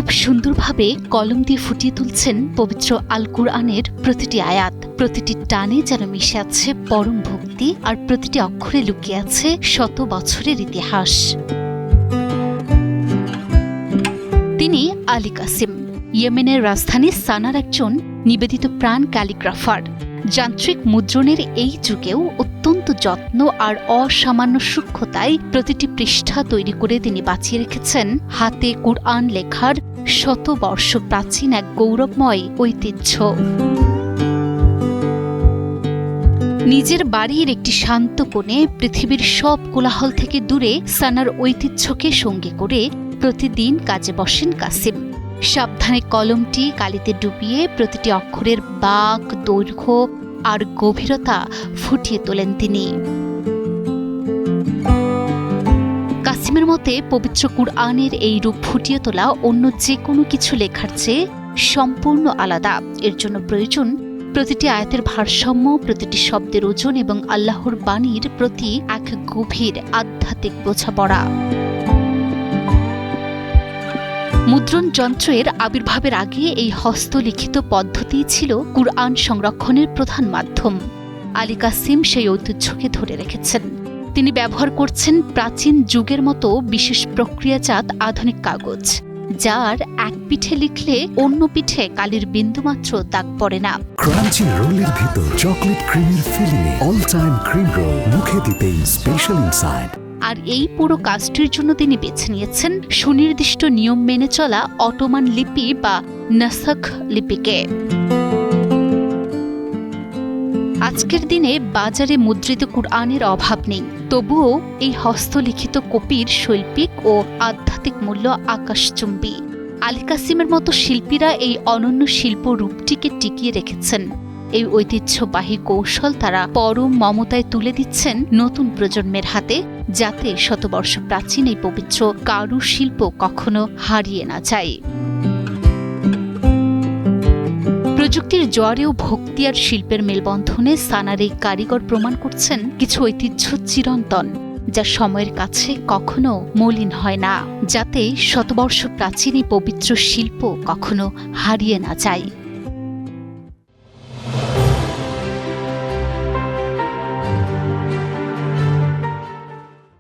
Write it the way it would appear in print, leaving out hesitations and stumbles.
খুব সুন্দরভাবে কলম দিয়ে ফুটিয়ে তুলছেন পবিত্র আল কুরআনের প্রতিটি আয়াত। প্রতিটি টানে যেন মিশে আছে পরম ভক্তি, আর প্রতিটি অক্ষরে লুকিয়ে আছে শত বছরের ইতিহাস। তিনি আলী কাসিম, ইয়েমেনের রাজধানী সানার একজন নিবেদিত প্রাণ ক্যালিগ্রাফার। যান্ত্রিক মুদ্রণের এই যুগেও অত্যন্ত যত্ন আর অসামান্য সূক্ষ্মতায় প্রতিটি পৃষ্ঠা তৈরি করে তিনি বাঁচিয়ে রেখেছেন হাতে কুরআন লেখার শত বর্ষ প্রাচীন এক গৌরবময় ঐতিহ্য। নিজের বাড়ির একটি শান্ত কোণে পৃথিবীর সব কোলাহল থেকে দূরে সানার ঐতিহ্যকে সঙ্গী করে প্রতিদিন কাজে বসেন কাসিম। সাবধানে কলমটি কালিতে ডুবিয়ে প্রতিটি অক্ষরের বাঁক, দৈর্ঘ্য আর গভীরতা ফুটিয়ে তোলেন তিনি। কাসিমের মতে পবিত্র কুরআনের এই রূপ ফুটিয়ে তোলা অন্য যে কোনো কিছু লেখার চেয়ে সম্পূর্ণ আলাদা। এর জন্য প্রয়োজন প্রতিটি আয়াতের ভারসাম্য, প্রতিটি শব্দের ওজন এবং আল্লাহর বাণীর প্রতি এক গভীর আধ্যাত্মিক বোঝাপড়া। মুদ্রণ যন্ত্রের আবির্ভাবের আগে এই হস্তলিখিত পদ্ধতিই ছিল কুরআন সংরক্ষণের প্রধান মাধ্যম। আলী কাসিম সেই ঐতিহ্যকে ধরে রেখেছেন। তিনি ব্যবহার করছেন প্রাচীন যুগের মতো বিশেষ প্রক্রিয়াজাত আধুনিক কাগজ, যার এক পিঠে লিখলে অন্য পিঠে কালির বিন্দুমাত্র দাগ পড়ে না। ক্রাঞ্চি রোলের ভিতর চকলেট ক্রিমের filling, all time cream roll, মুখে দিতেই স্পেশাল ইনসাইড। আর এই পুরো কাজটির জন্য তিনি বেছে নিয়েছেন সুনির্দিষ্ট নিয়ম মেনে চলা অটোমান লিপি বা নাসাখ লিপিকে। আজকের দিনে বাজারে মুদ্রিত কুরআনের অভাব নেই, তবুও এই হস্তলিখিত কপির শৈল্পিক ও আধ্যাত্মিক মূল্য আকাশচুম্বী। আলী কাসিমের মতো শিল্পীরা এই অনন্য শিল্প রূপটিকে টিকিয়ে রেখেছেন। এই ঐতিহ্যবাহী কৌশল তারা পরম মমতায় তুলে দিচ্ছেন নতুন প্রজন্মের হাতে, যাতে শতবর্ষ প্রাচীন এই পবিত্র কারুশিল্প কখনো হারিয়ে না যায়। প্রযুক্তির জোয়ারেও ভক্তি আর শিল্পের মেলবন্ধনে সানার এই কারিগর প্রমাণ করছেন কিছু ঐতিহ্য চিরন্তন, যা সময়ের কাছে কখনো মলিন হয় না, যাতে শতবর্ষ প্রাচীন এই পবিত্র শিল্প কখনো হারিয়ে না যায়।